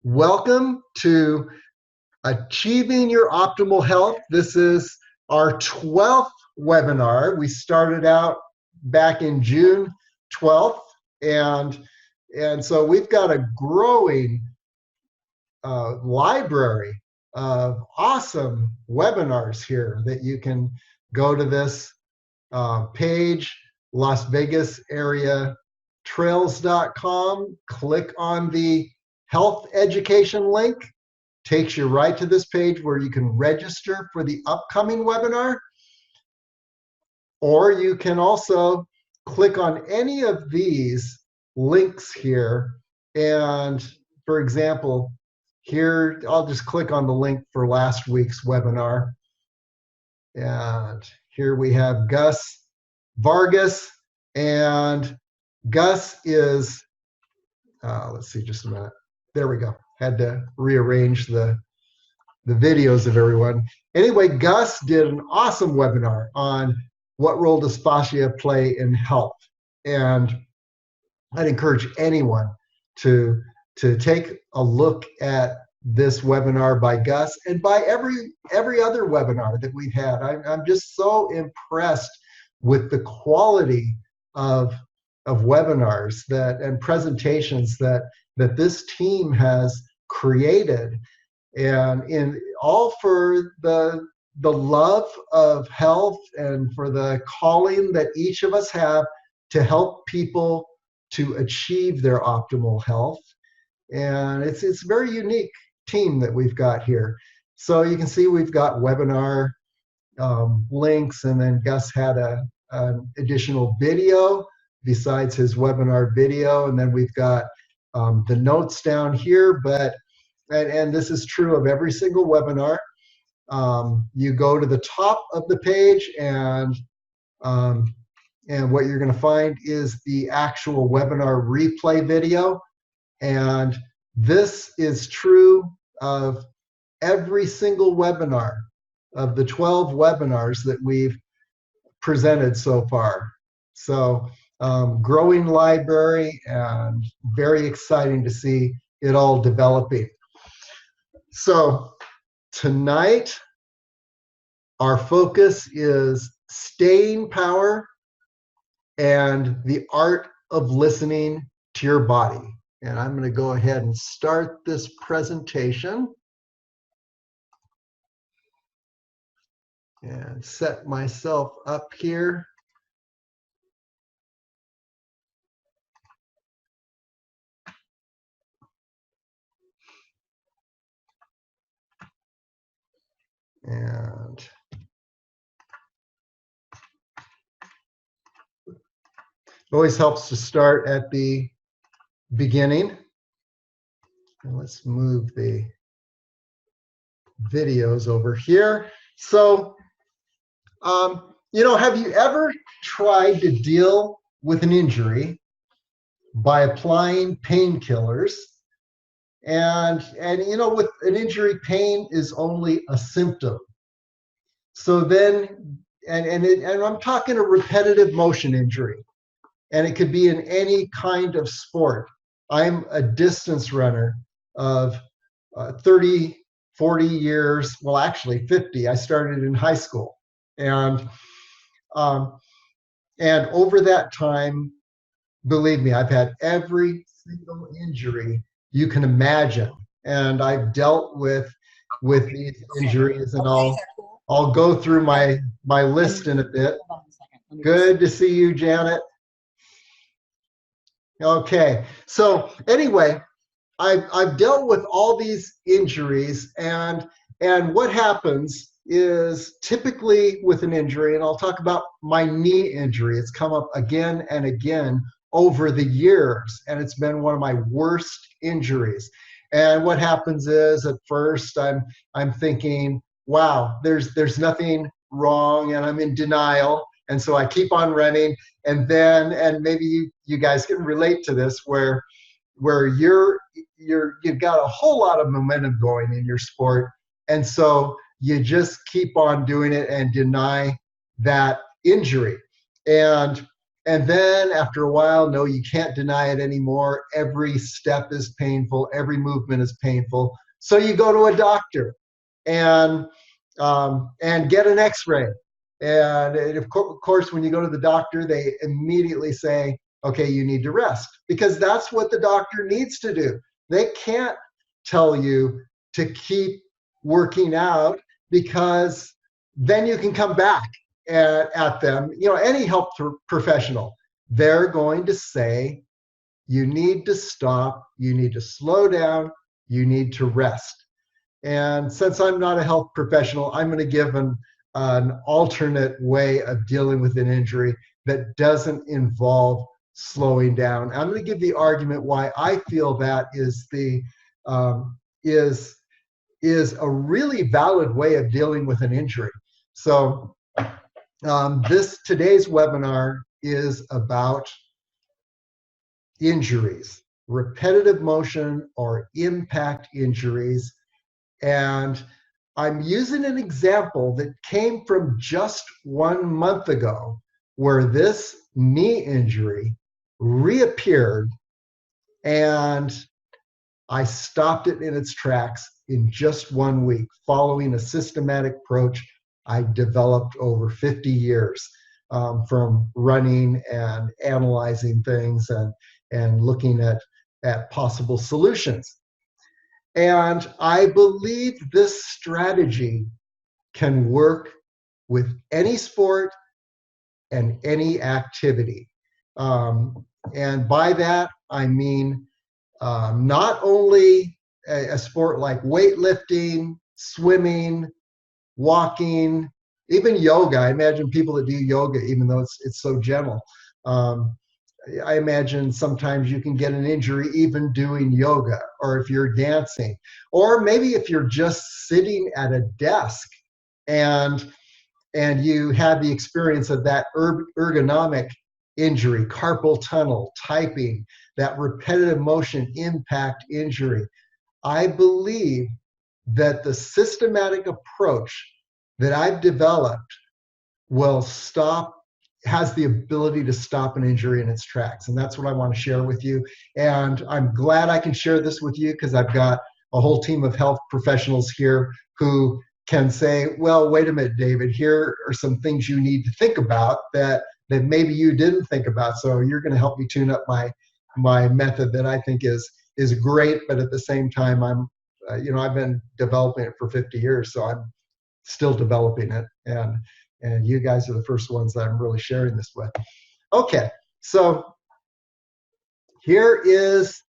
Welcome to Achieving Your Optimal Health. This is our 12th webinar. We started out back in June 12th, and so we've got a growing library of awesome webinars here that you can go to this page, Las Vegas area trails.com, click on the health education link, takes you right to this page where you can register for the upcoming webinar. Or you can also click on any of these links here. And for example, here, I'll just click on the link for last week's webinar. And here we have Gus Vargas, and Gus is, let's see, just a minute. There we go. Had to rearrange the videos of everyone. Anyway, Gus did an awesome webinar on what role does fascia play in health. And I'd encourage anyone to take a look at this webinar by Gus and by every other webinar that we've had. I'm just so impressed with the quality of webinars and presentations that this team has created, and in all for the love of health and for the calling that each of us have to help people to achieve their optimal health. And it's a very unique team that we've got here. So you can see we've got webinar links, and then Gus had an additional video besides his webinar video, and then we've got the notes down here. And this is true of every single webinar. You go to the top of the page, and what you're going to find is the actual webinar replay video. And this is true of every single webinar of the 12 webinars that we've presented so far. So growing library, and very exciting to see it all developing. So tonight, our focus is staying power and the art of listening to your body. And I'm going to go ahead and start this presentation and set myself up here. And it always helps to start at the beginning. And let's move the videos over here. So, have you ever tried to deal with an injury by applying painkillers? And with an injury, pain is only a symptom. So then, and I'm talking a repetitive motion injury, and it could be in any kind of sport. I'm a distance runner of 30, 40 years, well, actually 50. I started in high school. And over that time, believe me, I've had every single injury you can imagine. And I've dealt with these injuries, and I'll go through my list in a bit. Good to see you, Janet. Okay, so anyway, I've dealt with all these injuries, and what happens is typically with an injury, and I'll talk about my knee injury. It's come up again and again over the years, and it's been one of my worst injuries. And what happens is, at first, I'm thinking, wow, there's nothing wrong, and I'm in denial. And so I keep on running, and then, and maybe you guys can relate to this, where you've got a whole lot of momentum going in your sport, and so you just keep on doing it and deny that injury. And And then after a while, no, you can't deny it anymore. Every step is painful. Every movement is painful. So you go to a doctor and get an X-ray. And of course, when you go to the doctor, they immediately say, okay, you need to rest, because that's what the doctor needs to do. They can't tell you to keep working out, because then you can come back at them. You know, any health professional, they're going to say, you need to stop, you need to slow down, you need to rest. And since I'm not a health professional, I'm going to give an alternate way of dealing with an injury that doesn't involve slowing down. I'm going to give the argument why I feel that is the is a really valid way of dealing with an injury. So today's webinar is about injuries, repetitive motion or impact injuries. And I'm using an example that came from just 1 month ago, where this knee injury reappeared, and I stopped it in its tracks in just 1 week, following a systematic approach I developed over 50 years, from running and analyzing things and looking at possible solutions. And I believe this strategy can work with any sport and any activity. And by that, I mean not only a sport like weightlifting, swimming, walking, even yoga. I imagine people that do yoga, even though it's so gentle. I imagine sometimes you can get an injury even doing yoga, or if you're dancing, or maybe if you're just sitting at a desk and you have the experience of that ergonomic injury, carpal tunnel, typing, that repetitive motion impact injury. I believe that the systematic approach that I've developed has the ability to stop an injury in its tracks. And that's what I want to share with you. And I'm glad I can share this with you, because I've got a whole team of health professionals here who can say, well, wait a minute, David, here are some things you need to think about that maybe you didn't think about. So you're going to help me tune up my method that I think is great, but at the same time, I've been developing it for 50 years, so I'm still developing it. And you guys are the first ones that I'm really sharing this with. Okay, so here is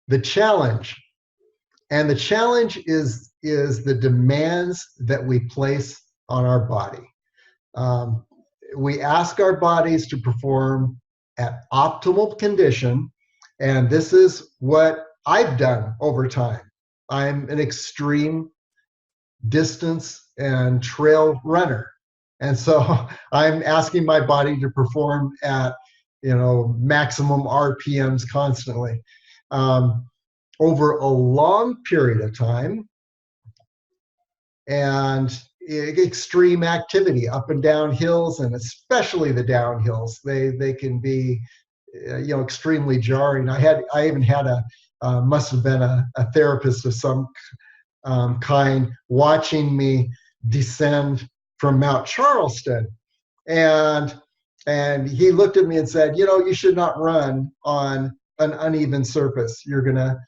the challenge. And the challenge is the demands that we place on our body. We ask our bodies to perform at optimal condition, and this is what I've done over time. I'm an extreme distance and trail runner. And so I'm asking my body to perform at, maximum RPMs constantly. Over a long period of time, and extreme activity up and down hills, and especially the downhills, they can be extremely jarring. I even had must have been a therapist of some kind watching me descend from Mount Charleston, and he looked at me and said, you should not run on an uneven surface. You're gonna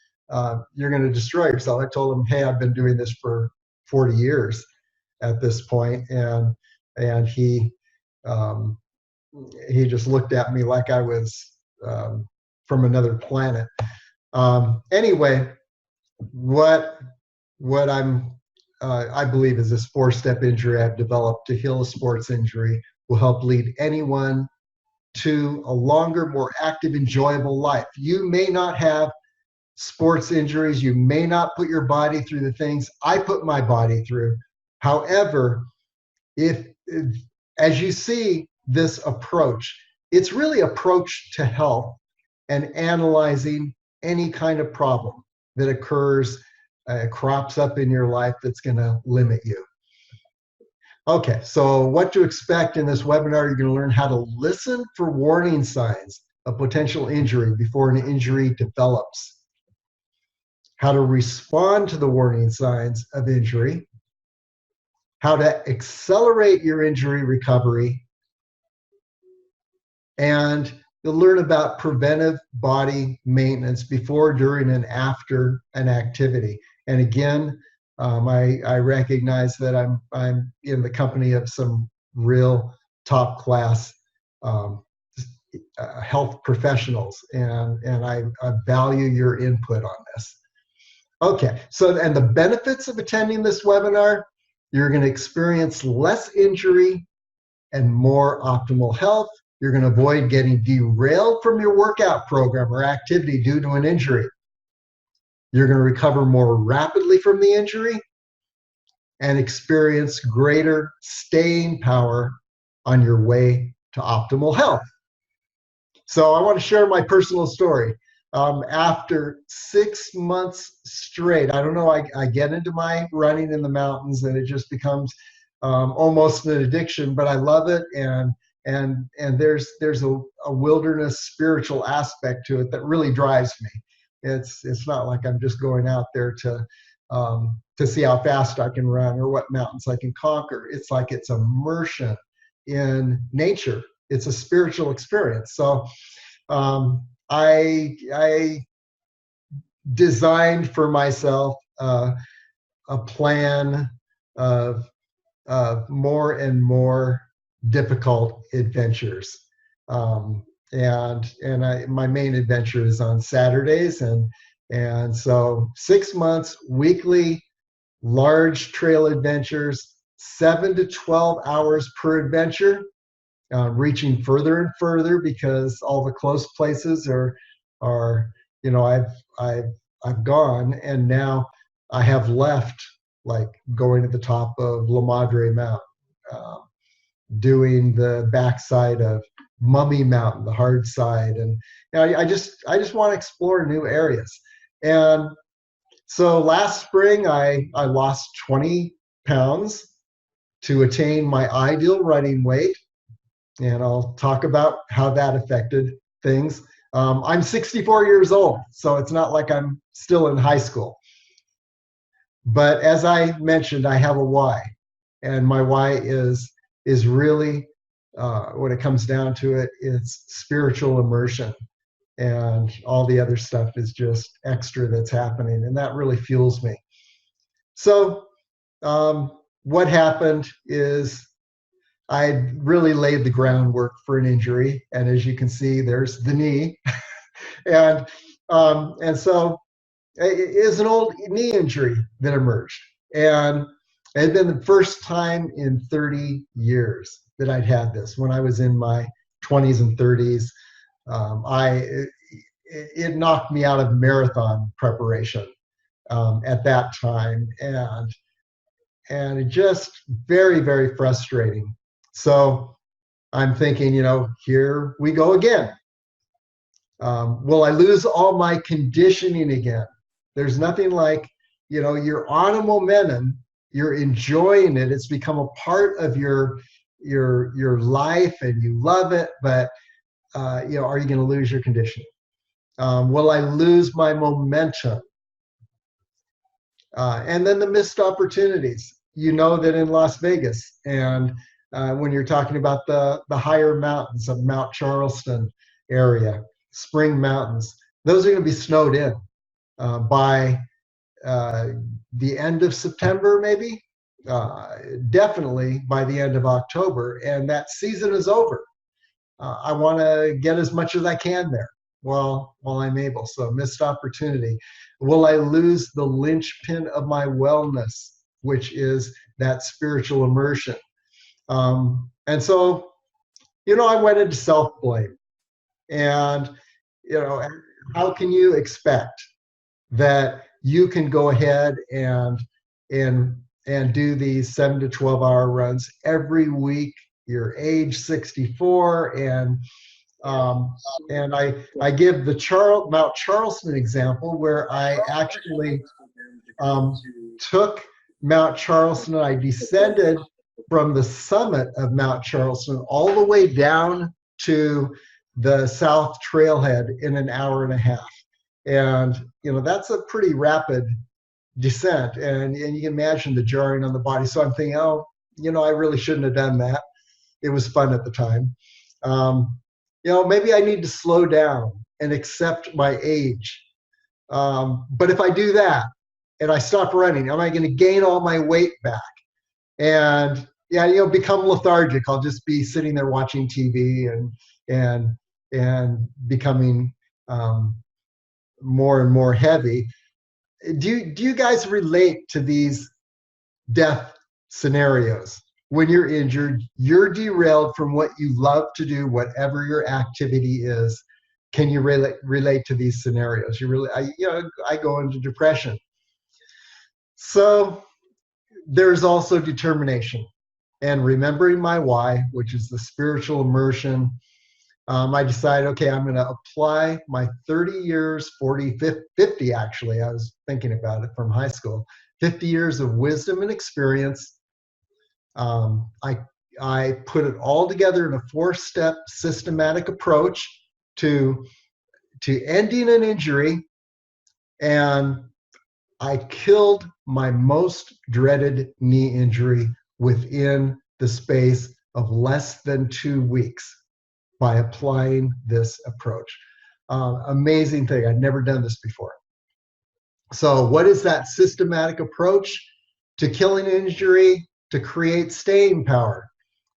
destroy yourself. I told him, hey, I've been doing this for 40 years at this point, and he just looked at me like I was from another planet. Anyway, what I believe is this 4-step injury I've developed to heal a sports injury will help lead anyone to a longer, more active, enjoyable life. You may not have sports injuries. You may not put your body through the things I put my body through. However, if as you see this approach, it's really approach to health and analyzing any kind of problem that occurs, crops up in your life that's going to limit you. Okay, so what to expect in this webinar, you're going to learn how to listen for warning signs of potential injury before an injury develops, how to respond to the warning signs of injury, how to accelerate your injury recovery, and you'll learn about preventive body maintenance before, during, and after an activity. And again, I recognize that I'm in the company of some real top class um, health professionals, and I value your input on this. Okay, so and the benefits of attending this webinar, you're going to experience less injury and more optimal health. You're going to avoid getting derailed from your workout program or activity due to an injury. You're going to recover more rapidly from the injury and experience greater staying power on your way to optimal health. So I want to share my personal story. After 6 months straight, I don't know, I get into my running in the mountains and it just becomes almost an addiction, but I love it. And there's a wilderness spiritual aspect to it that really drives me. It's not like I'm just going out there to see how fast I can run or what mountains I can conquer. It's like it's immersion in nature. It's a spiritual experience. So I designed for myself a plan of more and more difficult adventures. My main adventure is on Saturdays, and so 6 months weekly large trail adventures, 7 to 12 hours per adventure, reaching further and further because all the close places are I've gone, and now I have left, like going to the top of La Madre Mountain, um, doing the backside of Mummy Mountain, the hard side, and I just want to explore new areas. And so last spring, I lost 20 pounds to attain my ideal running weight, and I'll talk about how that affected things. I'm 64 years old, so it's not like I'm still in high school. But as I mentioned, I have a why, and my why is really, when it comes down to it, it's spiritual immersion, and all the other stuff is just extra that's happening, and that really fuels me. So what happened is I really laid the groundwork for an injury, and as you can see, there's the knee, and so it is an old knee injury that emerged, and it had been the first time in 30 years that I'd had this. When I was in my 20s and 30s, it knocked me out of marathon preparation at that time, and it just very, very frustrating. So I'm thinking, here we go again. Will I lose all my conditioning again? There's nothing like, you're on a momentum, you're enjoying it, it's become a part of your life and you love it, but are you going to lose your conditioning? Will I lose my momentum? And then the missed opportunities. You know that in Las Vegas, and when you're talking about the higher mountains of Mount Charleston area, Spring Mountains, those are going to be snowed in by the end of September, maybe, definitely by the end of October, and that season is over. I want to get as much as I can there while I'm able. So missed opportunity. Will I lose the linchpin of my wellness, which is that spiritual immersion? And so, I went into self-blame. And, how can you expect that you can go ahead and do these 7 to 12 hour runs every week? You're age 64, and I give the Mount Charleston example, where I actually took Mount Charleston and I descended from the summit of Mount Charleston all the way down to the South Trailhead in an hour and a half. And, that's a pretty rapid descent. And you can imagine the jarring on the body. So I'm thinking, oh, I really shouldn't have done that. It was fun at the time. Maybe I need to slow down and accept my age. But if I do that and I stop running, am I going to gain all my weight back? And yeah, become lethargic. I'll just be sitting there watching TV and becoming more and more heavy. Do you guys relate to these death scenarios? When you're injured, you're derailed from what you love to do, whatever your activity is. Can you relate to these scenarios? I go into depression. So there's also determination and remembering my why, which is the spiritual immersion. I decided, okay, I'm going to apply my 30 years, 40, 50 actually, I was thinking about it from high school, 50 years of wisdom and experience. I put it all together in a 4-step systematic approach to ending an injury, and I killed my most dreaded knee injury within the space of less than 2 weeks by applying this approach. Amazing thing. I'd never done this before. So what is that systematic approach to killing an injury to create staying power?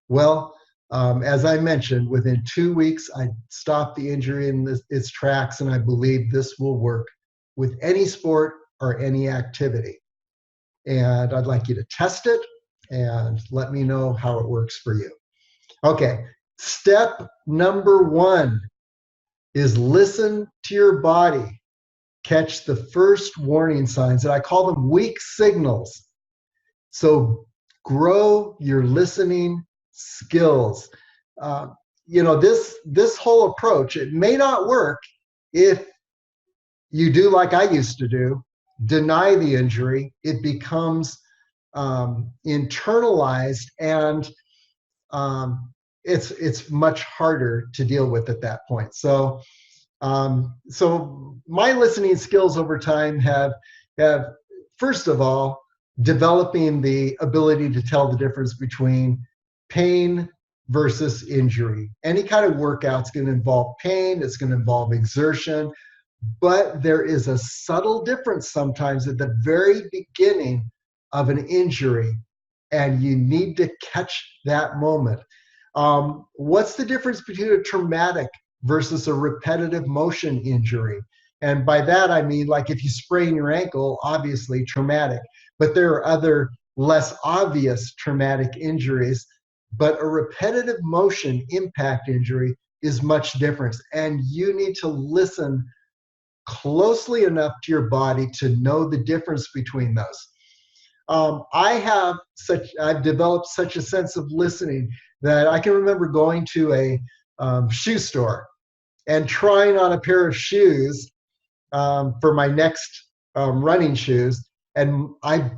Well, as I mentioned, within 2 weeks, I stopped the injury in its tracks, and I believe this will work with any sport or any activity. And I'd like you to test it and let me know how it works for you. Okay, step number 1 is listen to your body. Catch the first warning signs, and I call them weak signals. So grow your listening skills. This whole approach, it may not work if you do like I used to do, deny the injury. It becomes internalized, and it's much harder to deal with at that point. So my listening skills over time have first of all, developing the ability to tell the difference between pain versus injury. Any kind of workout's going to involve pain, it's going to involve exertion, but there is a subtle difference sometimes at the very beginning of an injury, and you need to catch that moment. What's the difference between a traumatic versus a repetitive motion injury? And by that, I mean, like if you sprain your ankle, obviously traumatic, but there are other less obvious traumatic injuries. But a repetitive motion impact injury is much different. And you need to listen closely enough to your body to know the difference between those. I've developed such a sense of listening that I can remember going to a shoe store and trying on a pair of shoes for my next running shoes, and I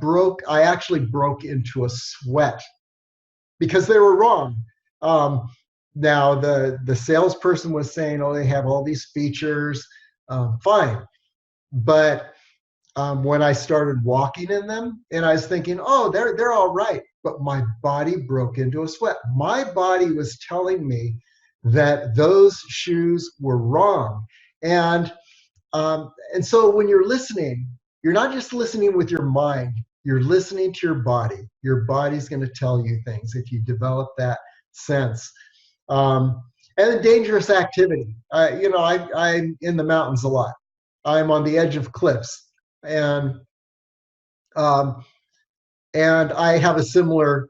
actually broke into a sweat because they were wrong. Now the salesperson was saying, oh, they have all these features, fine, but when I started walking in them, and I was thinking, oh, they're all right, but my body broke into a sweat. My body was telling me that those shoes were wrong. And so when you're listening, you're not just listening with your mind, you're listening to your body. Your body's going to tell you things if you develop that sense. And a dangerous activity. I'm in the mountains a lot. I'm on the edge of cliffs, and I have a similar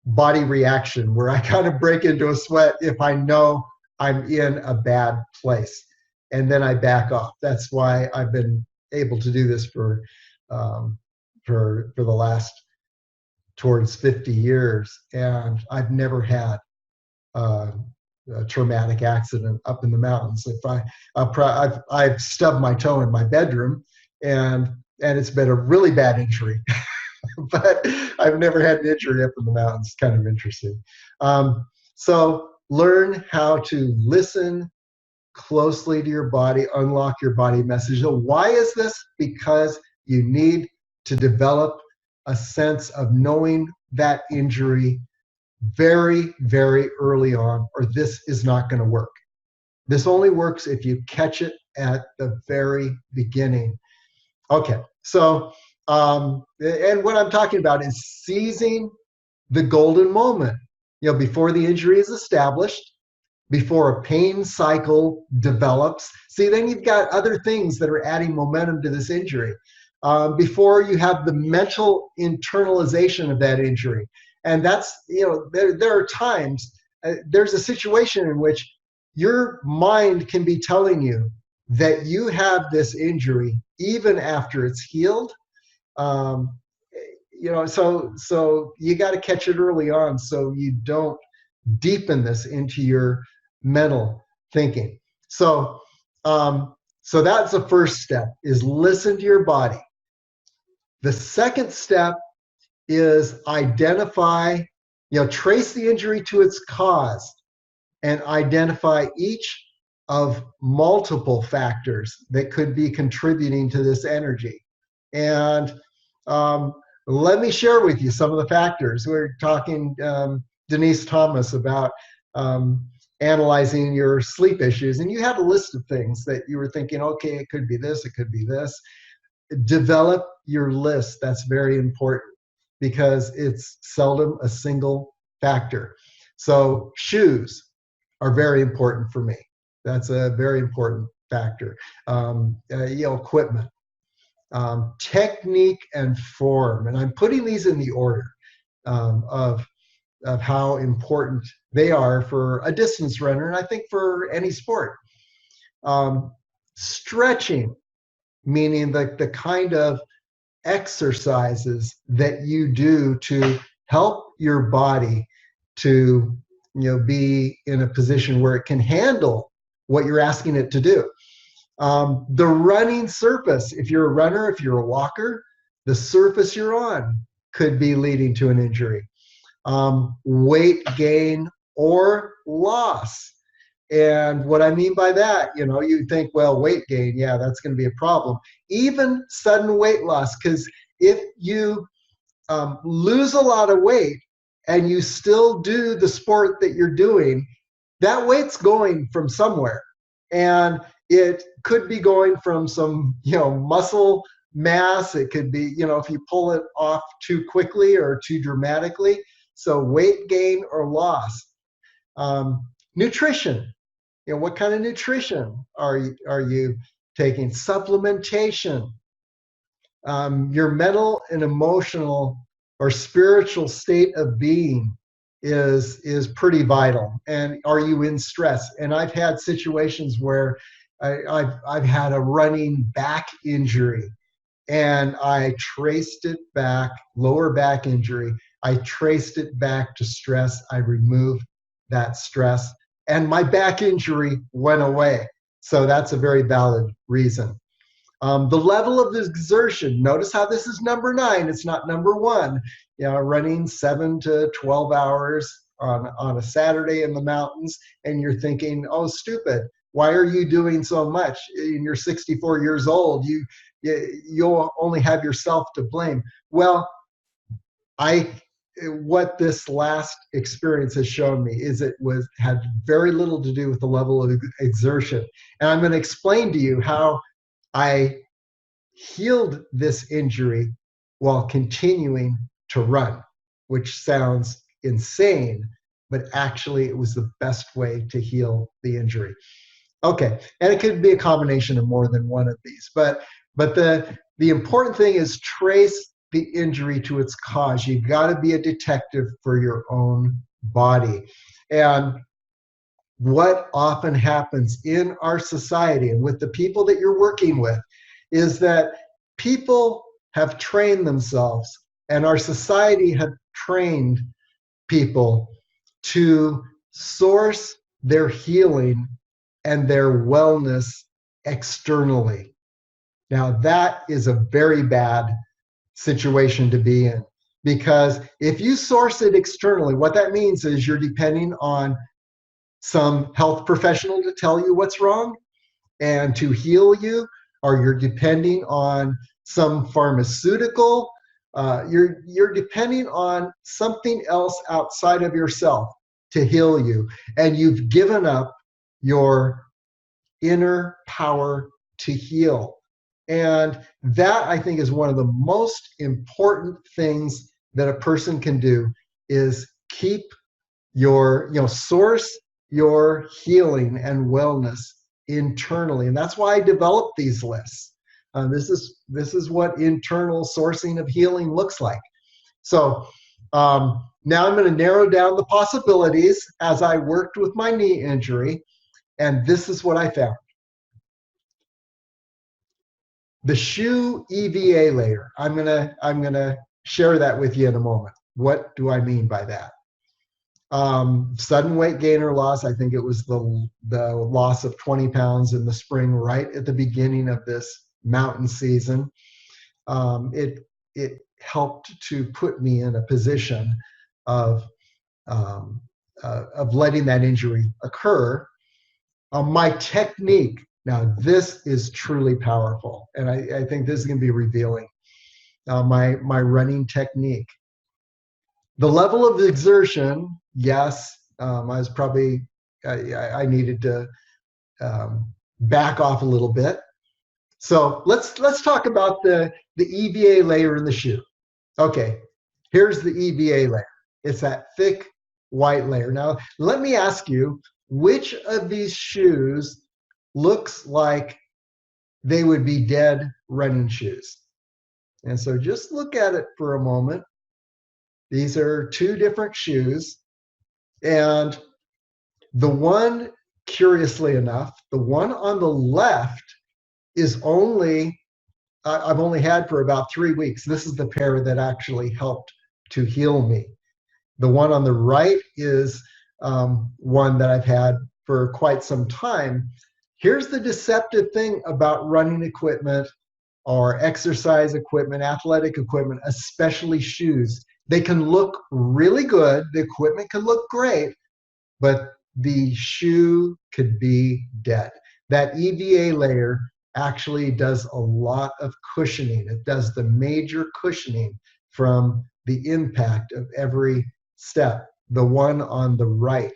body reaction where I kind of break into a sweat if I know I'm in a bad place, and then I back off. That's why I've been able to do this for the last towards 50 years, and I've never had a traumatic accident up in the mountains. I've stubbed my toe in my bedroom, and it's been a really bad injury. but I've never had an injury up in the mountains. Kind of interesting. So learn how to listen closely to your body, unlock your body message. So why is this? Because you need to develop a sense of knowing that injury very, very early on, or this is not going to work. This only works if you catch it at the very beginning. Okay, so, and what I'm talking about is seizing the golden moment, before the injury is established, before a pain cycle develops. See, then you've got other things that are adding momentum to this injury. Before you have the mental internalization of that injury. And that's, there are times, there's a situation in which your mind can be telling you that you have this injury even after it's healed. Um, so you got to catch it early on so you don't deepen this into your mental thinking. So that's the first step, is listen to your body. The second step is identify, trace the injury to its cause and identify each of multiple factors that could be contributing to this energy. And let me share with you some of the factors. We're talking, Denise Thomas, about analyzing your sleep issues, and you have a list of things that you were thinking, okay, it could be this, it could be this. Develop your list. That's very important because it's seldom a single factor. So shoes are very important for me. That's a very important factor. Equipment, technique, and form. And I'm putting these in the order of how important they are for a distance runner, and I think for any sport. Stretching, meaning the kind of exercises that you do to help your body to be in a position where it can handle what you're asking it to do. The running surface, if you're a runner, if you're a walker, the surface you're on could be leading to an injury. Weight gain or loss. And what I mean by that, you think, well, weight gain, yeah, that's going to be a problem. Even sudden weight loss, because if you lose a lot of weight and you still do the sport that you're doing, that weight's going from somewhere. And it could be going from some, muscle mass. It could be, if you pull it off too quickly or too dramatically. So weight gain or loss. Nutrition. What kind of nutrition are you taking? Supplementation. Your mental and emotional or spiritual state of being is pretty vital. And are you in stress? And I've had situations where I've had a running back injury, and I traced it back, lower back injury. I traced it back to stress. I removed that stress, and my back injury went away. So that's a very valid reason. The level of exertion, notice how this is number 9, it's not number 1. Running 7 to 12 hours on a Saturday in the mountains, and you're thinking, oh, stupid, why are you doing so much? You're 64 years old, you'll only have yourself to blame. Well, what this last experience has shown me is it had very little to do with the level of exertion. And I'm going to explain to you how I healed this injury while continuing to run, which sounds insane, but actually it was the best way to heal the injury. Okay, and it could be a combination of more than one of these, but the important thing is trace the injury to its cause. You got to be a detective for your own body. And what often happens in our society and with the people that you're working with is that people have trained themselves, and our society have trained people to source their healing and their wellness externally. Now, that is a very bad situation to be in. Because if you source it externally, what that means is you're depending on some health professional to tell you what's wrong and to heal you, or you're depending on some pharmaceutical, you're depending on something else outside of yourself to heal you, and you've given up your inner power to heal. And that, I think, is one of the most important things that a person can do, is keep your, source your healing and wellness internally. And that's why I developed these lists. This is what internal sourcing of healing looks like. So now I'm going to narrow down the possibilities as I worked with my knee injury, and this is what I found. The shoe EVA layer. I'm gonna share that with you in a moment. What do I mean by that? Sudden weight gain or loss. I think it was the loss of 20 pounds in the spring, right at the beginning of this mountain season. It helped to put me in a position of letting that injury occur. My technique. Now, this is truly powerful, and I think this is going to be revealing. My running technique. The level of exertion, yes, I was probably, I needed to back off a little bit. So let's talk about the EVA layer in the shoe. Okay, here's the EVA layer. It's that thick white layer. Now, let me ask you, which of these shoes looks like they would be dead running shoes? And so just look at it for a moment. These are two different shoes. And the one, curiously enough, the one on the left is I've only had for about 3 weeks. This is the pair that actually helped to heal me. The one on the right is one that I've had for quite some time. Here's the deceptive thing about running equipment or exercise equipment, athletic equipment, especially shoes. They can look really good, the equipment can look great, but the shoe could be dead. That EVA layer actually does a lot of cushioning. It does the major cushioning from the impact of every step. The one on the right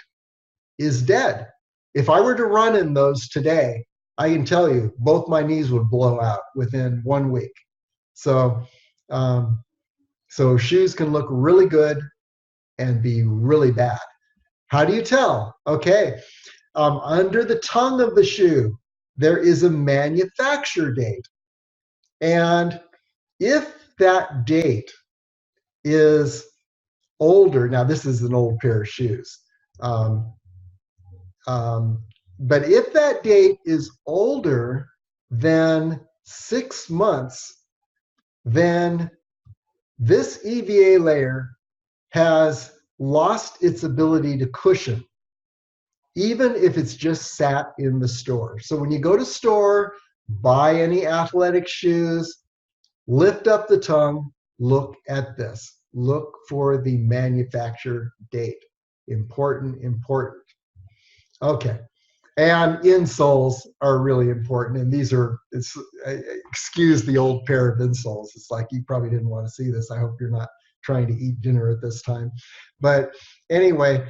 is dead. If I were to run in those today, I can tell you both my knees would blow out within 1 week. So, so shoes can look really good and be really bad. How do you tell? Okay, under the tongue of the shoe, there is a manufacture date. And if that date is older, now this is an old pair of shoes, but if that date is older than 6 months, then this EVA layer has lost its ability to cushion, even if it's just sat in the store. So when you go to store, buy any athletic shoes, lift up the tongue, look at this. Look for the manufacture date. Important, important. Okay. And insoles are really important. And these are, excuse the old pair of insoles. It's like you probably didn't want to see this. I hope you're not trying to eat dinner at this time. But anyway,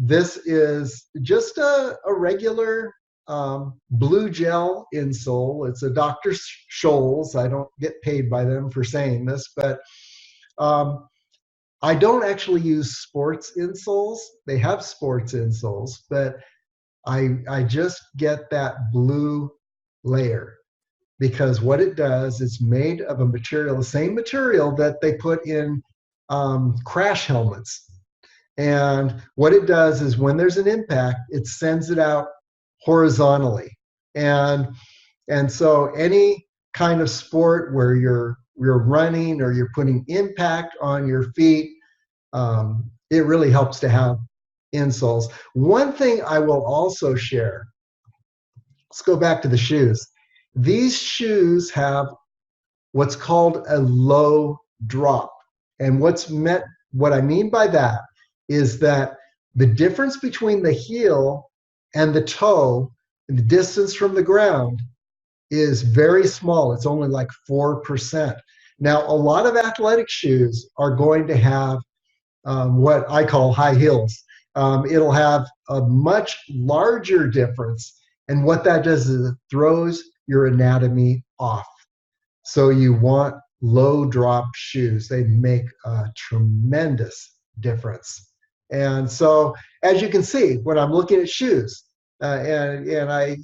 this is just a regular blue gel insole. It's a Dr. Scholl's. I don't get paid by them for saying this, but I don't actually use sports insoles. They have sports insoles, but I just get that blue layer, because what it does, it's made of a material, the same material that they put in crash helmets. And what it does is when there's an impact, it sends it out horizontally. And so any kind of sport where you're running or you're putting impact on your feet, it really helps to have insoles. One thing I will also share, let's go back to the shoes. These shoes have what's called a low drop. And what I mean by that is that the difference between the heel and the toe, the distance from the ground, is very small. It's only like 4%. Now, a lot of athletic shoes are going to have what I call high heels. It'll have a much larger difference. And what that does is it throws your anatomy off. So you want low drop shoes. They make a tremendous difference. And so, as you can see, when I'm looking at shoes, and I,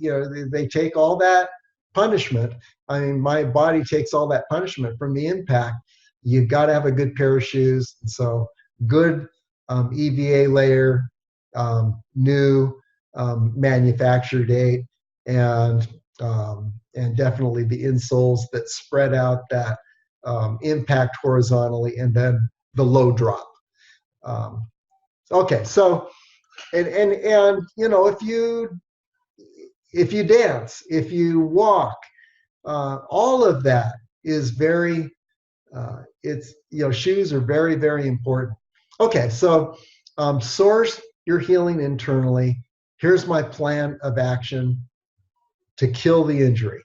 they take all that punishment. I mean, my body takes all that punishment from the impact. You got to have a good pair of shoes. So, good EVA layer, new manufacture date, and definitely the insoles that spread out that impact horizontally, and then the low drop. Okay, so and if you dance, if you walk, all of that is very it's shoes are very, very important. Okay, so source your healing internally. Here's my plan of action to kill the injury.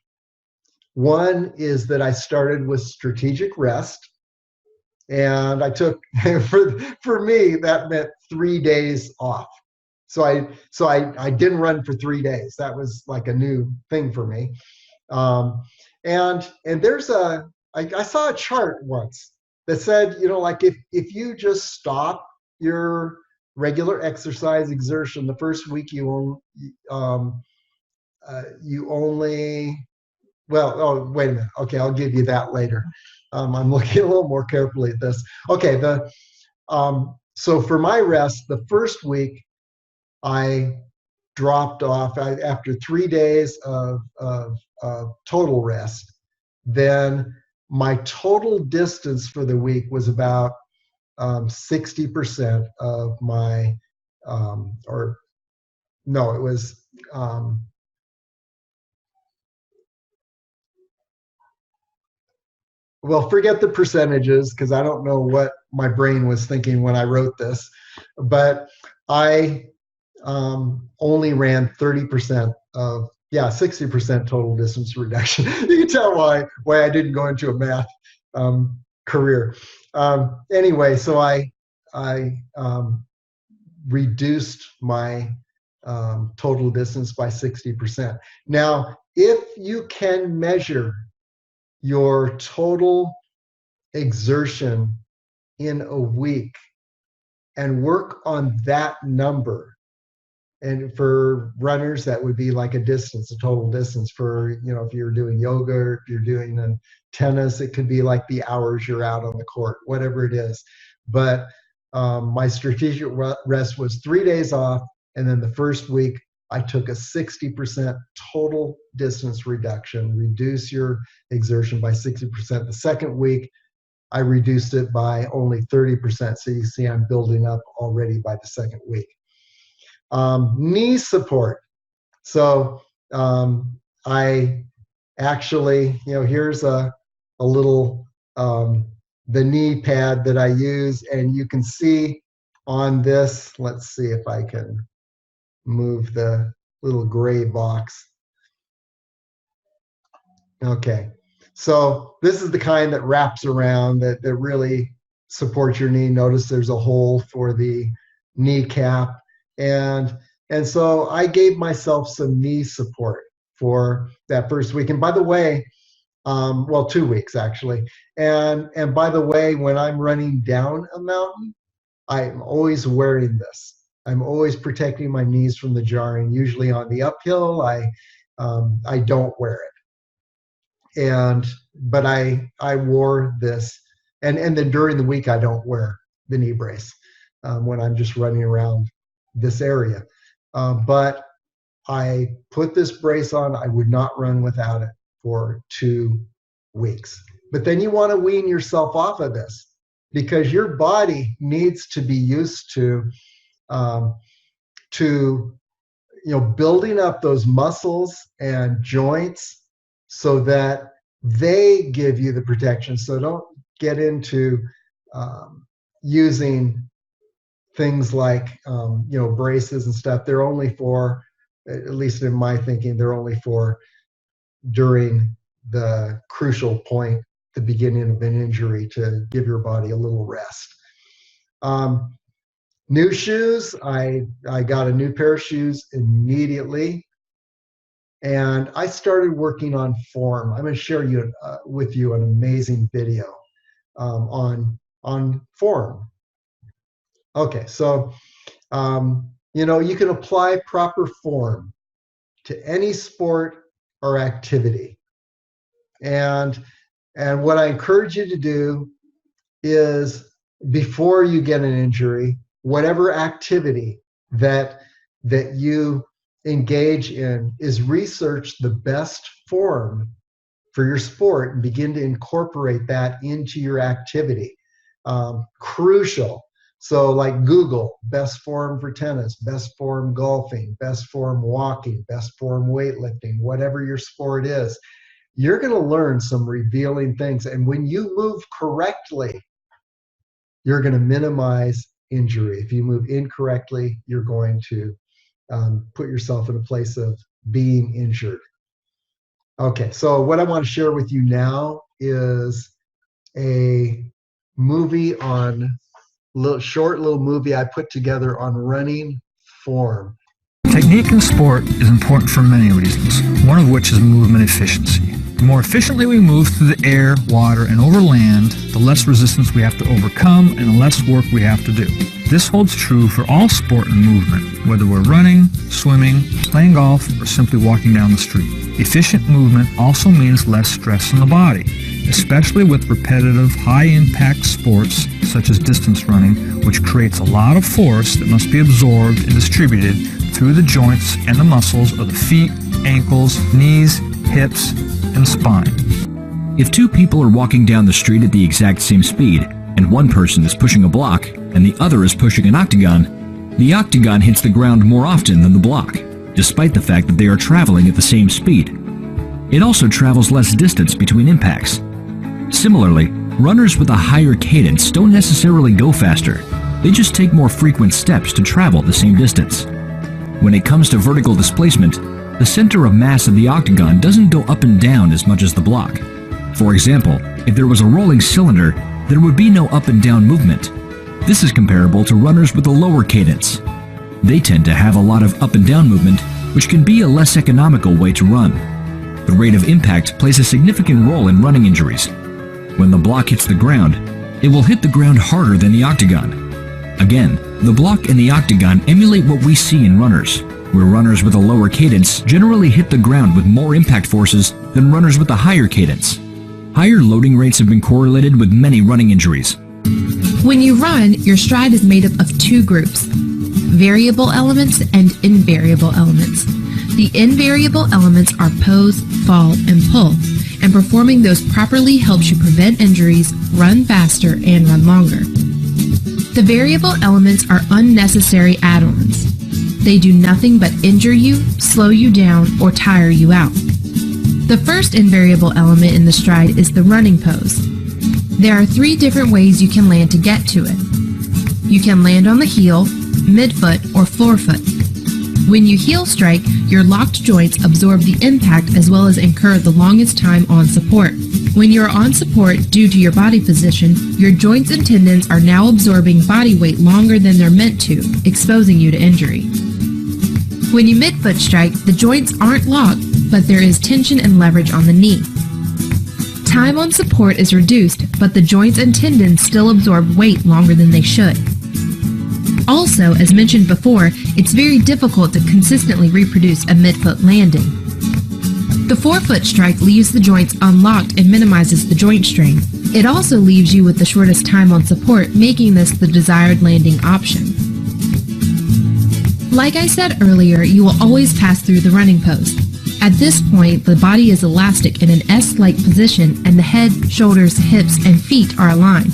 One is that I started with strategic rest, and I took for me that meant 3 days off. So I didn't run for 3 days. That was like a new thing for me. And there's I saw a chart once that said, like if you just stop your regular exercise exertion the first week, you only, well, oh, wait a minute. Okay, I'll give you that later. I'm looking a little more carefully at this. Okay, so for my rest, the first week I dropped off after 3 days of total rest. Then my total distance for the week was about 60% of my, or no, it was, well, forget the percentages because I don't know what my brain was thinking when I wrote this, but I only ran 30% of, 60% total distance reduction. You can tell why I didn't go into a math career. Anyway, so I reduced my total distance by 60%. Now, if you can measure your total exertion in a week and work on that number, and for runners that would be like a total distance. For if you're doing yoga, or if you're doing tennis, it could be like the hours you're out on the court, whatever it is. But my strategic rest was 3 days off, and then the first week I took a 60% total distance reduction, reduce your exertion by 60%. The second week I reduced it by only 30%. So you see I'm building up already by the second week. Knee support. So I actually, here's a little, the knee pad that I use, and you can see on this, let's see if I can move the little gray box. Okay, so this is the kind that wraps around, that really supports your knee. Notice there's a hole for the kneecap. And so I gave myself some knee support for that first week. And by the way, 2 weeks actually. And by the way, when I'm running down a mountain, I'm always wearing this. I'm always protecting my knees from the jarring. Usually on the uphill, I don't wear it. But I wore this, and then during the week I don't wear the knee brace when I'm just running around this area. But I put this brace on. I would not run without it for 2 weeks. But then you want to wean yourself off of this, because your body needs to be used to building up those muscles and joints so that they give you the protection. So don't get into using things like braces and stuff. They're only for, at least in my thinking, they're only for during the crucial point, the beginning of an injury, to give your body a little rest. New shoes, I got a new pair of shoes immediately, and I started working on form. I'm going to share with you an amazing video on form. Okay, so you can apply proper form to any sport or activity, and what I encourage you to do is, before you get an injury, whatever activity that you engage in, is research the best form for your sport and begin to incorporate that into your activity. Crucial. So like Google, best form for tennis, best form golfing, best form walking, best form weightlifting, whatever your sport is. You're going to learn some revealing things. And when you move correctly, you're going to minimize injury. If you move incorrectly, you're going to put yourself in a place of being injured. Okay, so what I want to share with you now is a movie short little movie I put together on running form. Technique in sport is important for many reasons, one of which is movement efficiency. The more efficiently we move through the air, water, and over land, the less resistance we have to overcome and the less work we have to do. This holds true for all sport and movement, whether we're running, swimming, playing golf, or simply walking down the street. Efficient movement also means less stress on the body, especially with repetitive, high-impact sports such as distance running, which creates a lot of force that must be absorbed and distributed through the joints and the muscles of the feet, ankles, knees, hips, and spine. If two people are walking down the street at the exact same speed, and one person is pushing a block and the other is pushing an octagon, the octagon hits the ground more often than the block, despite the fact that they are traveling at the same speed. It also travels less distance between impacts. Similarly, runners with a higher cadence don't necessarily go faster. They just take more frequent steps to travel the same distance. When it comes to vertical displacement, the center of mass of the octagon doesn't go up and down as much as the block. For example, if there was a rolling cylinder, there would be no up and down movement. This is comparable to runners with a lower cadence. They tend to have a lot of up and down movement, which can be a less economical way to run. The rate of impact plays a significant role in running injuries. When the block hits the ground, it will hit the ground harder than the octagon. Again, the block and the octagon emulate what we see in runners, where runners with a lower cadence generally hit the ground with more impact forces than runners with a higher cadence. Higher loading rates have been correlated with many running injuries. When you run, your stride is made up of two groups, variable elements and invariable elements. The invariable elements are pose, fall, and pull, and performing those properly helps you prevent injuries, run faster, and run longer. The variable elements are unnecessary add-ons. They do nothing but injure you, slow you down, or tire you out. The first invariable element in the stride is the running pose. There are 3 different ways you can land to get to it. You can land on the heel, midfoot, or forefoot. When you heel strike, your locked joints absorb the impact as well as incur the longest time on support. When you are on support due to your body position, your joints and tendons are now absorbing body weight longer than they're meant to, exposing you to injury. When you midfoot strike, the joints aren't locked, but there is tension and leverage on the knee. Time on support is reduced, but the joints and tendons still absorb weight longer than they should. Also, as mentioned before, it's very difficult to consistently reproduce a midfoot landing. The forefoot strike leaves the joints unlocked and minimizes the joint strain. It also leaves you with the shortest time on support, making this the desired landing option. Like I said earlier, you will always pass through the running pose. At this point, the body is elastic in an S-like position and the head, shoulders, hips, and feet are aligned.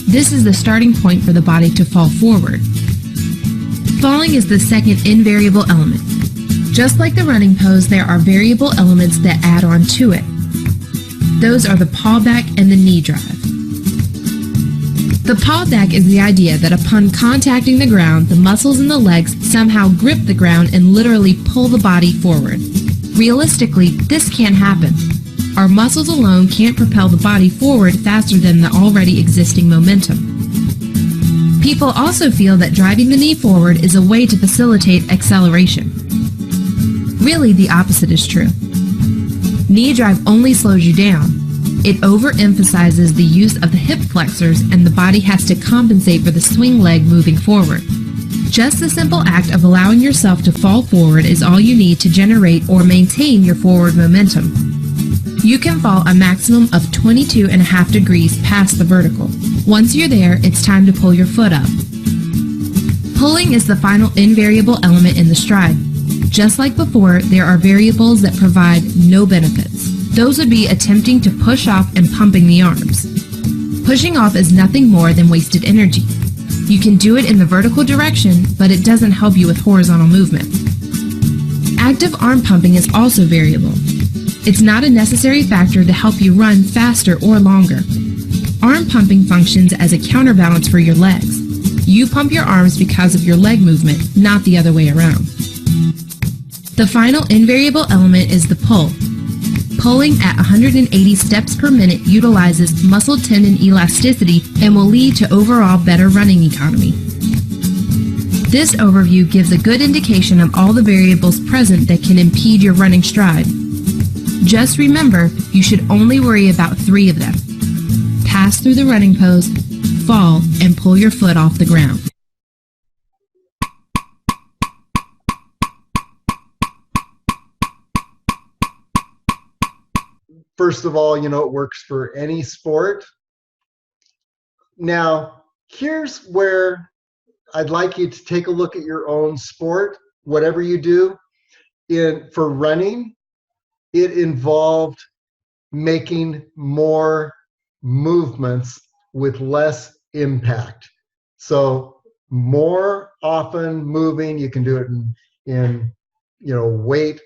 This is the starting point for the body to fall forward. Falling is the second invariable element. Just like the running pose, there are variable elements that add on to it. Those are the pull back and the knee drive. The pull back is the idea that upon contacting the ground, the muscles in the legs somehow grip the ground and literally pull the body forward. Realistically, this can't happen. Our muscles alone can't propel the body forward faster than the already existing momentum. People also feel that driving the knee forward is a way to facilitate acceleration. Really, the opposite is true. Knee drive only slows you down. It overemphasizes the use of the hip flexors, and the body has to compensate for the swing leg moving forward. Just the simple act of allowing yourself to fall forward is all you need to generate or maintain your forward momentum. You can fall a maximum of 22.5 degrees past the vertical. Once you're there, it's time to pull your foot up. Pulling is the final invariable element in the stride. Just like before, there are variables that provide no benefits. Those would be attempting to push off and pumping the arms. Pushing off is nothing more than wasted energy. You can do it in the vertical direction, but it doesn't help you with horizontal movement. Active arm pumping is also variable. It's not a necessary factor to help you run faster or longer. Arm pumping functions as a counterbalance for your legs. You pump your arms because of your leg movement, not the other way around. The final invariable element is the pull. Pulling at 180 steps per minute utilizes muscle tendon elasticity and will lead to overall better running economy. This overview gives a good indication of all the variables present that can impede your running stride. Just remember, you should only worry about 3 of them. Pass through the running pose, fall, and pull your foot off the ground. First of all, it works for any sport. Now, here's where I'd like you to take a look at your own sport, whatever you do. For running, it involved making more movements with less impact. So more often moving, you can do it in weight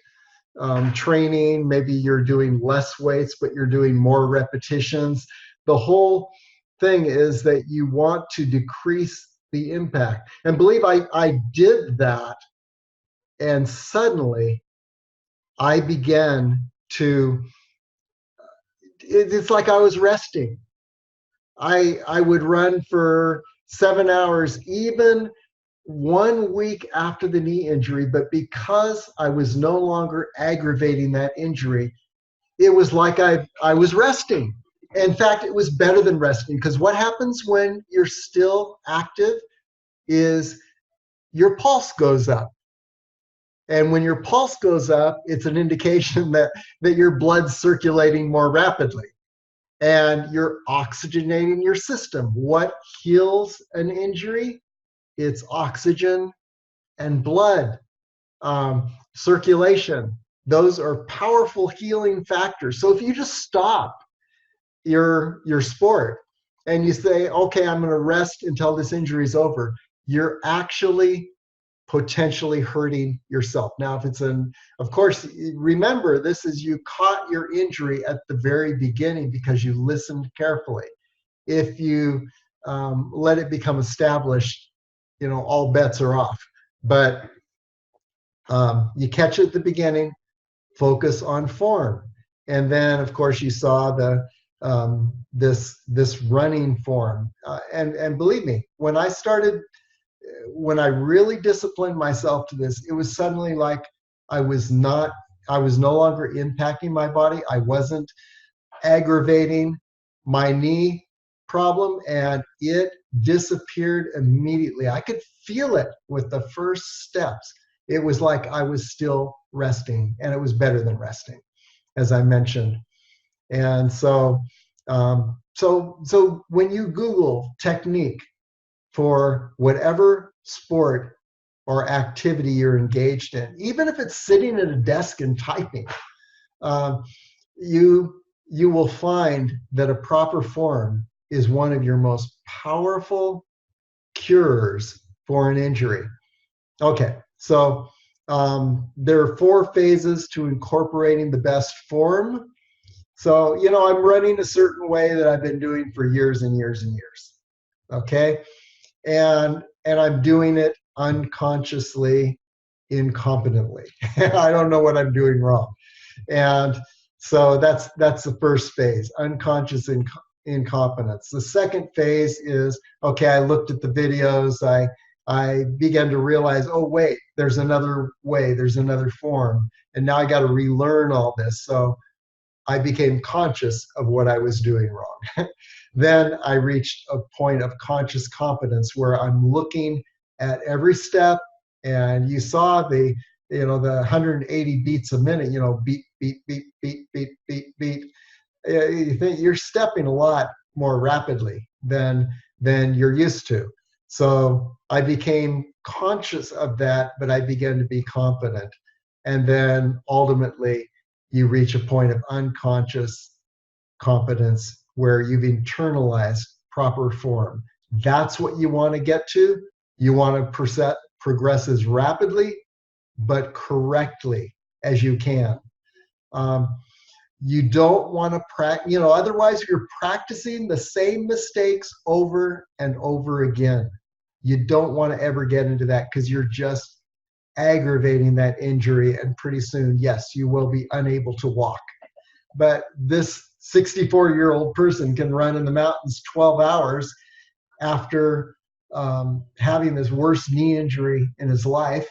training. Maybe you're doing less weights, but you're doing more repetitions. The whole thing is that you want to decrease the impact. And believe I did that, and suddenly I began to, it's like I was resting. I would run for 7 hours, even 1 week after the knee injury, but because I was no longer aggravating that injury, it was like I was resting. In fact, it was better than resting, because what happens when you're still active is your pulse goes up. And when your pulse goes up, it's an indication that your blood's circulating more rapidly and you're oxygenating your system. What heals an injury? It's oxygen and blood circulation. Those are powerful healing factors. So if you just stop your sport and you say, okay, I'm going to rest until this injury is over, you're actually potentially hurting yourself. Now, if it's of course, remember, this is you caught your injury at the very beginning because you listened carefully. If you let it become established, all bets are off. But you catch it at the beginning, focus on form. And then, of course, you saw the this running form. And believe me, when I really disciplined myself to this, it was suddenly like I was no longer impacting my body. I wasn't aggravating my knee problem, and it disappeared immediately. I could feel it with the first steps. It was like I was still resting, and it was better than resting, as I mentioned. And so when you Google technique for whatever sport or activity you're engaged in, even if it's sitting at a desk and typing, you will find that a proper form is one of your most powerful cures for an injury. Okay, so there are 4 phases to incorporating the best form. So, you know, I'm running a certain way that I've been doing for years and years and years. Okay. And I'm doing it unconsciously, incompetently. I don't know what I'm doing wrong. And so that's the first phase, unconscious incompetence. The second phase is, okay, I looked at the videos, I began to realize, oh wait, there's another way, there's another form, and now I got to relearn all this. So I became conscious of what I was doing wrong. Then I reached a point of conscious competence where I'm looking at every step, and you saw the 180 beats a minute, beat, beat, beat, beat, beat, beat, beat. You think you're stepping a lot more rapidly than you're used to. So I became conscious of that, but I began to be competent. And then ultimately, you reach a point of unconscious competence where you've internalized proper form. That's what you want to get to. You want to progress as rapidly but correctly as you can. You don't want to practice, otherwise you're practicing the same mistakes over and over again. You don't want to ever get into that because you're just aggravating that injury, and pretty soon, yes, you will be unable to walk. But this 64-year-old person can run in the mountains 12 hours after having this worst knee injury in his life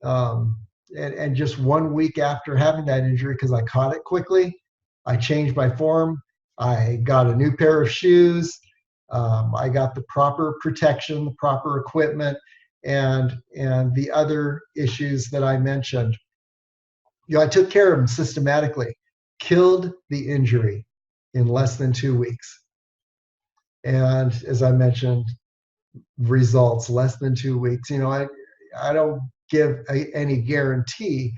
and just 1 week after having that injury, because I caught it quickly, I changed my form, I got a new pair of shoes, I got the proper protection, the proper equipment, and the other issues that I mentioned. I took care of them systematically, killed the injury in less than 2 weeks. And as I mentioned, results less than 2 weeks. I don't give any guarantee,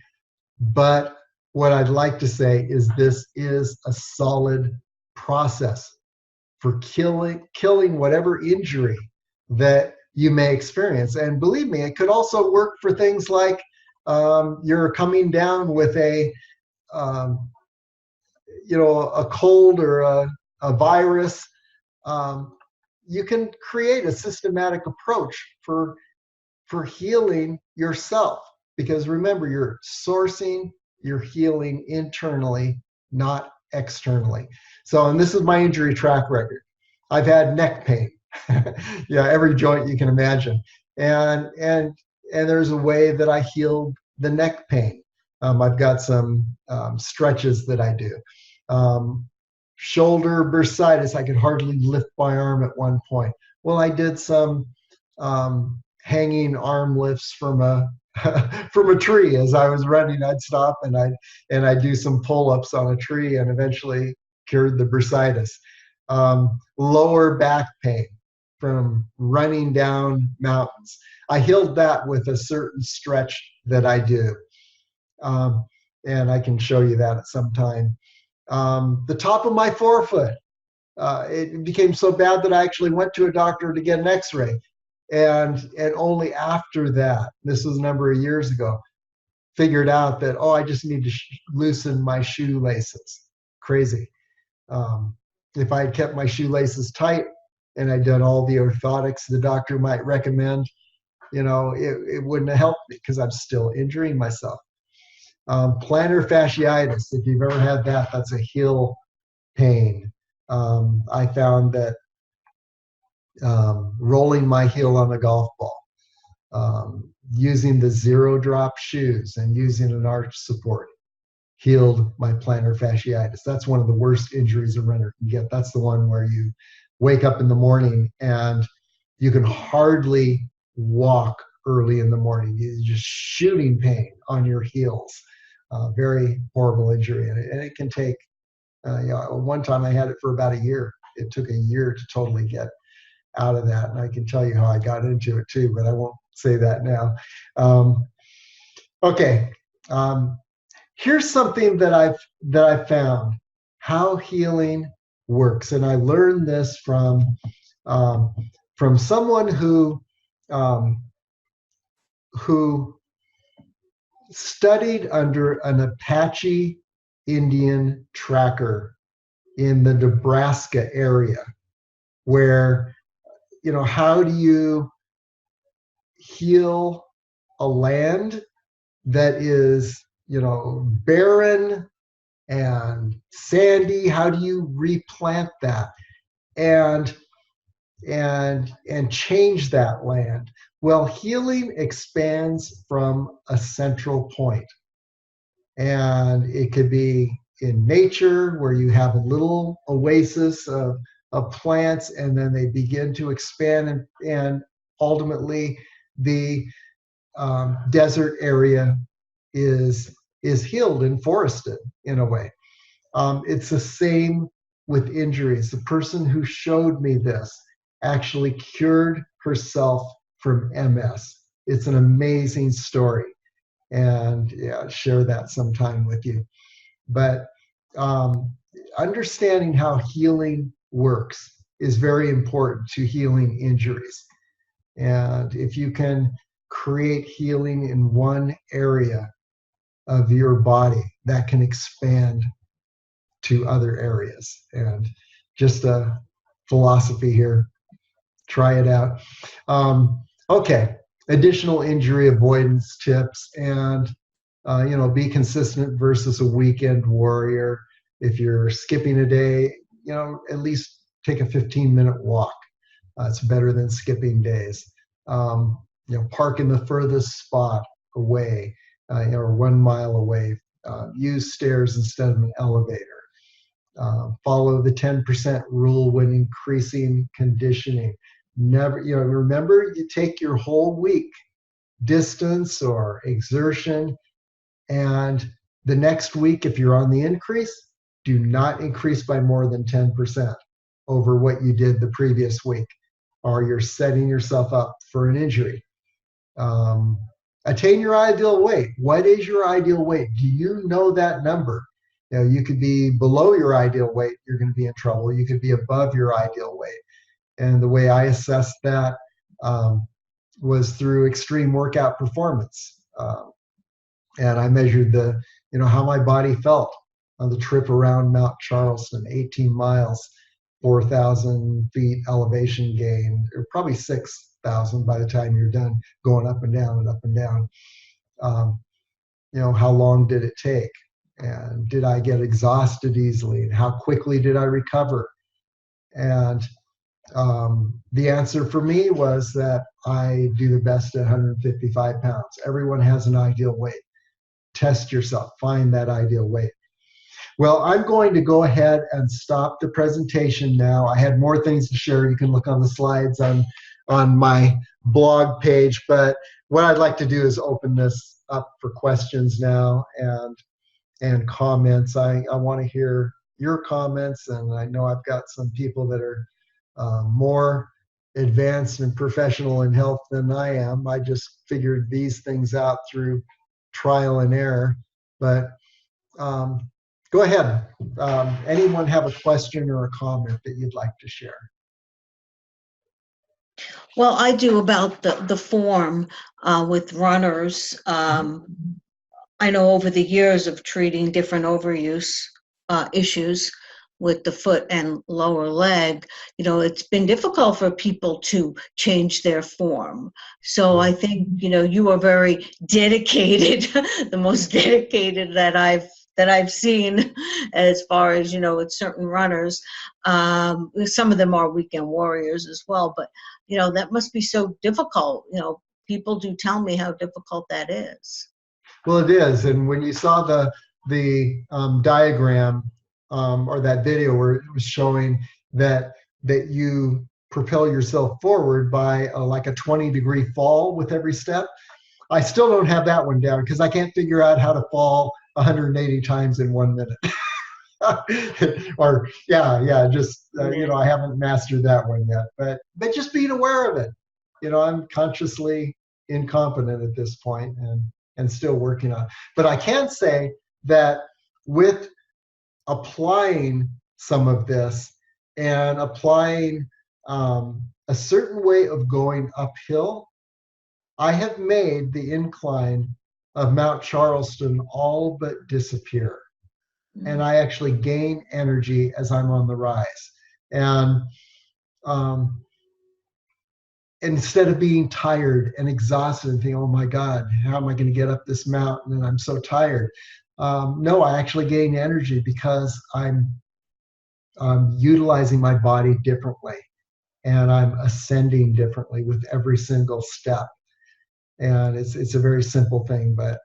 but what I'd like to say is this is a solid process for killing whatever injury that you may experience. And believe me, it could also work for things like you're coming down with a cold or a virus. You can create a systematic approach for healing yourself, because remember, you're sourcing your healing internally, not externally. So, and this is my injury track record. I've had neck pain, every joint you can imagine, and there's a way that I healed the neck pain. I've got some stretches that I do. Shoulder bursitis, I could hardly lift my arm at one point. Well, I did some hanging arm lifts from a from a tree. As I was running, I'd stop and I'd do some pull-ups on a tree, and eventually cured the bursitis. Lower back pain from running down mountains, I healed that with a certain stretch that I do, and I can show you that at some time. The top of my forefoot, it became so bad that I actually went to a doctor to get an x-ray. And only after that, this was a number of years ago, figured out that, I just need to loosen my shoelaces. Crazy. If I had kept my shoelaces tight and I'd done all the orthotics the doctor might recommend, it wouldn't have helped me because I'm still injuring myself. Plantar fasciitis, if you've ever had that, that's a heel pain. I found that rolling my heel on a golf ball, using the zero drop shoes and using an arch support healed my plantar fasciitis. That's one of the worst injuries a runner can get. That's the one where you wake up in the morning and you can hardly walk early in the morning. You're just shooting pain on your heels. Very horrible injury. And it can take, one time I had it for about a year. It took a year to totally get out of that. And I can tell you how I got into it too, but I won't say that now. Okay. Here's something that I've found, how healing works. And I learned this from someone who studied under an Apache Indian tracker in the Nebraska area where, how do you heal a land that is, barren and sandy? How do you replant that and change that land? Well, healing expands from a central point, and it could be in nature where you have a little oasis of plants, and then they begin to expand, and ultimately the desert area is healed and forested in a way. It's the same with injuries. The person who showed me this actually cured herself from MS. It's an amazing story, and yeah, share that sometime with you. But um, understanding how healing works is very important to healing injuries. And if you can create healing in one area of your body, that can expand to other areas. And just a philosophy here. Try it out. Okay, additional injury avoidance tips, and be consistent versus a weekend warrior. If you're skipping a day, at least take a 15-minute walk. It's better than skipping days. Park in the furthest spot away, or 1 mile away. Use stairs instead of an elevator. Follow the 10% rule when increasing conditioning. Never, remember, you take your whole week, distance or exertion, and the next week, if you're on the increase, do not increase by more than 10% over what you did the previous week, or you're setting yourself up for an injury. Attain your ideal weight. What is your ideal weight? Do you know that number? You could be below your ideal weight, you're going to be in trouble. You could be above your ideal weight. And the way I assessed that was through extreme workout performance. And I measured how my body felt on the trip around Mount Charleston, 18 miles, 4,000 feet elevation gain, or probably 6,000 by the time you're done going up and down and up and down. How long did it take? And did I get exhausted easily? And how quickly did I recover? And the answer for me was that I do the best at 155 pounds. Everyone has an ideal weight. Test yourself, find that ideal weight. Well, I'm going to go ahead and stop the presentation now. I had more things to share. You can look on the slides on my blog page, but what I'd like to do is open this up for questions now and comments. I want to hear your comments, and I know I've got some people that are more advanced and professional in health than I am. I just figured these things out through trial and error. But go ahead. Anyone have a question or a comment that you'd like to share? Well, I do about the form with runners. I know over the years of treating different overuse issues with the foot and lower leg, it's been difficult for people to change their form. So I think, you are very dedicated, the most dedicated that I've seen as far as, with certain runners. Some of them are weekend warriors as well, but, that must be so difficult. People do tell me how difficult that is. Well, it is. And when you saw the diagram, or that video where it was showing that you propel yourself forward by like a 20-degree fall with every step, I still don't have that one down because I can't figure out how to fall 180 times in 1 minute. Or just I haven't mastered that one yet. But just being aware of it. I'm consciously incompetent at this point and still working on it. But I can say that with applying some of this and applying a certain way of going uphill, I have made the incline of Mount Charleston all but disappear. and I actually gain energy as I'm on the rise. And um, instead of being tired and exhausted and thinking, oh my God, how am I going to get up this mountain? And I'm so tired. No, I actually gain energy because I'm utilizing my body differently, and I'm ascending differently with every single step. And it's a very simple thing, but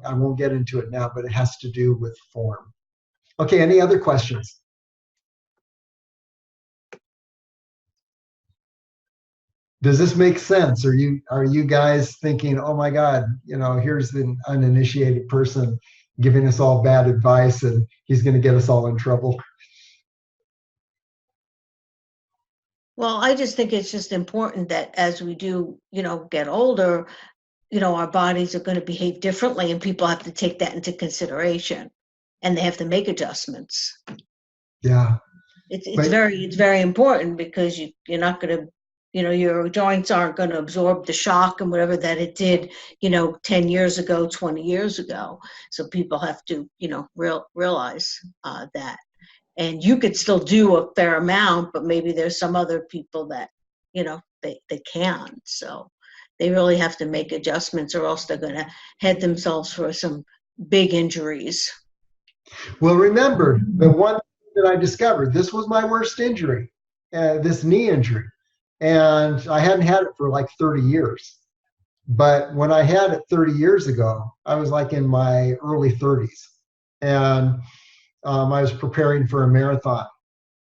I won't get into it now, but it has to do with form. Okay, any other questions? Does this make sense? Are you guys thinking, oh my God, here's the uninitiated person giving us all bad advice and he's going to get us all in trouble? Well, I just think it's just important that as we do, get older, our bodies are going to behave differently, and people have to take that into consideration, and they have to make adjustments. Yeah. It's very important, because you're not going to, your joints aren't going to absorb the shock and whatever that it did, 10 years ago, 20 years ago. So people have to, realize that. And you could still do a fair amount, but maybe there's some other people that, they can't. So they really have to make adjustments, or else they're going to head themselves for some big injuries. Well, remember, the one that I discovered, this was my worst injury, this knee injury. And I hadn't had it for like 30 years. But when I had it 30 years ago, I was like in my early 30s. And I was preparing for a marathon.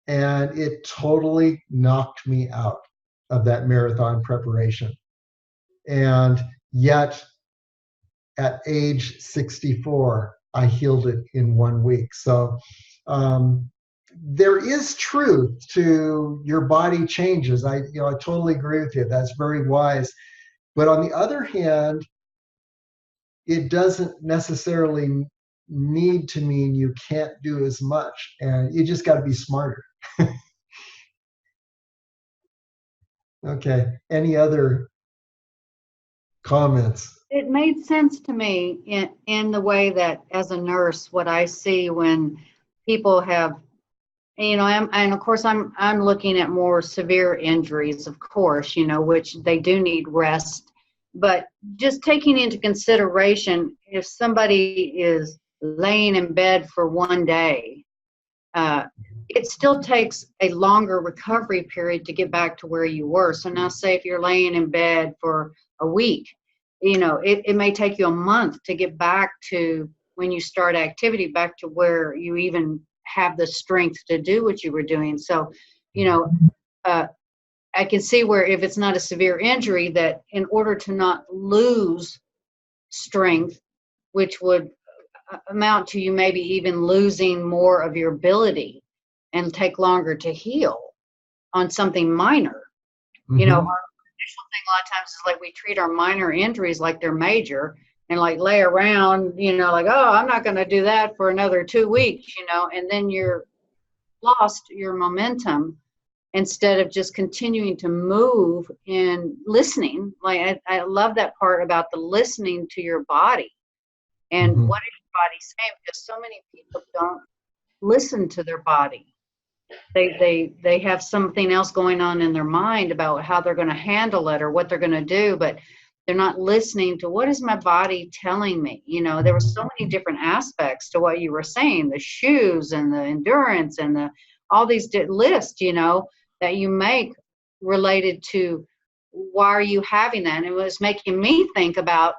And it totally knocked me out of that marathon preparation. And yet, at age 64, I healed it in 1 week. So there is truth to your body changes. I totally agree with you. That's very wise. But on the other hand, it doesn't necessarily need to mean you can't do as much, and you just got to be smarter. Okay. Any other comments? It made sense to me in the way that, as a nurse, what I see when people have, and of course I'm looking at more severe injuries, of course, which they do need rest. But just taking into consideration, if somebody is laying in bed for 1 day, it still takes a longer recovery period to get back to where you were. So now, say if you're laying in bed for a week, it may take you a month to get back to, when you start activity, back to where you even have the strength to do what you were doing. So, I can see where, if it's not a severe injury, that in order to not lose strength, which would amount to you maybe even losing more of your ability and take longer to heal on something minor. Mm-hmm. Our initial thing a lot of times is like we treat our minor injuries like they're major, and like lay around, like, oh, I'm not going to do that for another 2 weeks, and then you're lost your momentum, instead of just continuing to move and listening. Like I love that part about the listening to your body and Mm-hmm. what is your body saying, because so many people don't listen to their body. They have something else going on in their mind about how they're going to handle it or what they're going to do, but they're not listening to, what is my body telling me? There were so many different aspects to what you were saying, the shoes and the endurance and all these lists, that you make related to why are you having that. And it was making me think about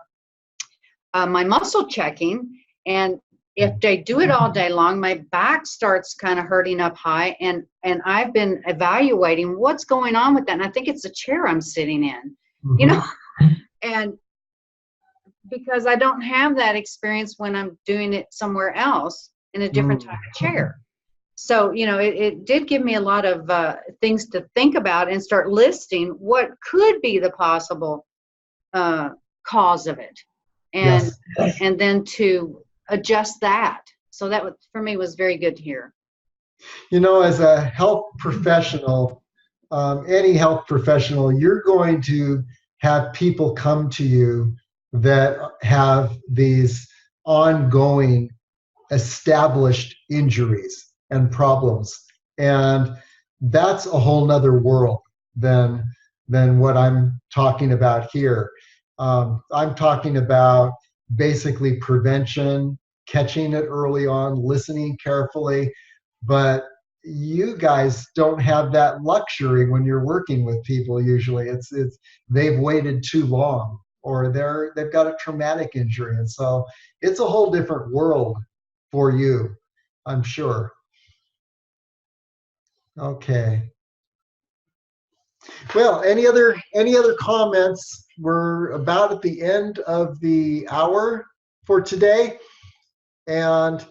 my muscle checking. And if they do it all day long, my back starts kind of hurting up high. And I've been evaluating what's going on with that. And I think it's the chair I'm sitting in, Mm-hmm. And because I don't have that experience when I'm doing it somewhere else in a different type of chair. So, it did give me a lot of things to think about and start listing what could be the possible cause of it. And Yes. and then to adjust that. So that was, for me, was very good to hear. As a health professional, any health professional, you're going to have people come to you that have these ongoing established injuries and problems. And that's a whole nother world than what I'm talking about here. I'm talking about basically prevention, catching it early on, listening carefully. But you guys don't have that luxury when you're working with people. Usually it's they've waited too long, or they've got a traumatic injury, and so it's a whole different world for you, I'm sure. Okay. Well, any other comments? We're about at the end of the hour for today. And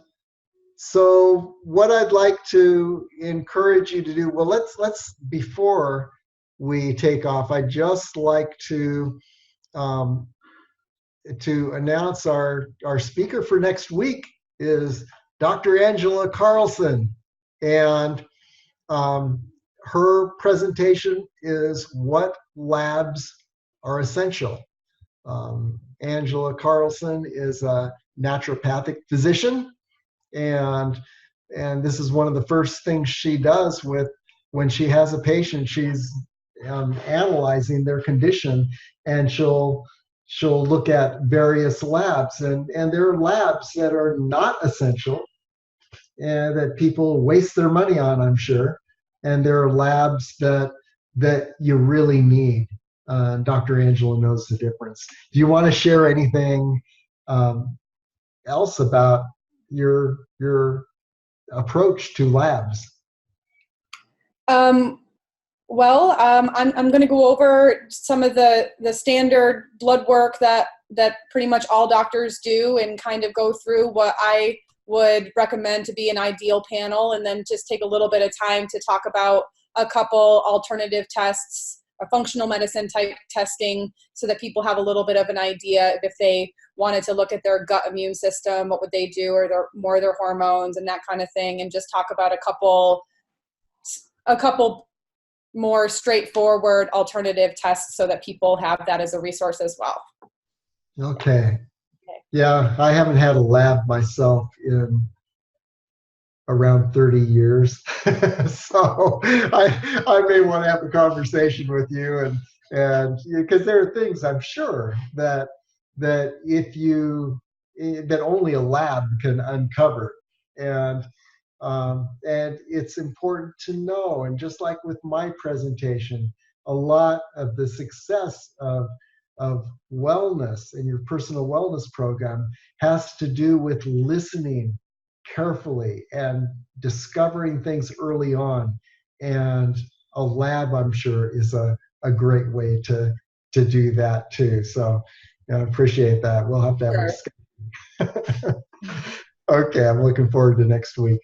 so what I'd like to encourage you to do, well, let's before we take off, I'd just like um, to announce our speaker for next week is Dr. Angela Carlson. And her presentation is What Labs Are Essential. Angela Carlson is a naturopathic physician, and this is one of the first things she does when she has a patient. She's analyzing their condition, and she'll look at various labs, and there are labs that are not essential and that people waste their money on, I'm sure. And there are labs that you really need. Dr. Angela knows the difference. Do you want to share anything else about your approach to labs? I'm going to go over some of the standard blood work that pretty much all doctors do, and kind of go through what I would recommend to be an ideal panel, and then just take a little bit of time to talk about a couple alternative tests, a functional medicine type testing, so that people have a little bit of an idea. If they wanted to look at their gut immune system, what would they do, or more of their hormones and that kind of thing, and just talk about a couple more straightforward alternative tests so that people have that as a resource as well. Okay. Yeah, I haven't had a lab myself in around 30 years. So I may want to have a conversation with you, and because there are things I'm sure that only a lab can uncover. And it's important to know. And just like with my presentation, a lot of the success of wellness and your personal wellness program has to do with listening carefully and discovering things early on. And a lab, I'm sure, is a great way to do that too. So I appreciate that. We'll have to have a discussion. Okay, I'm looking forward to next week.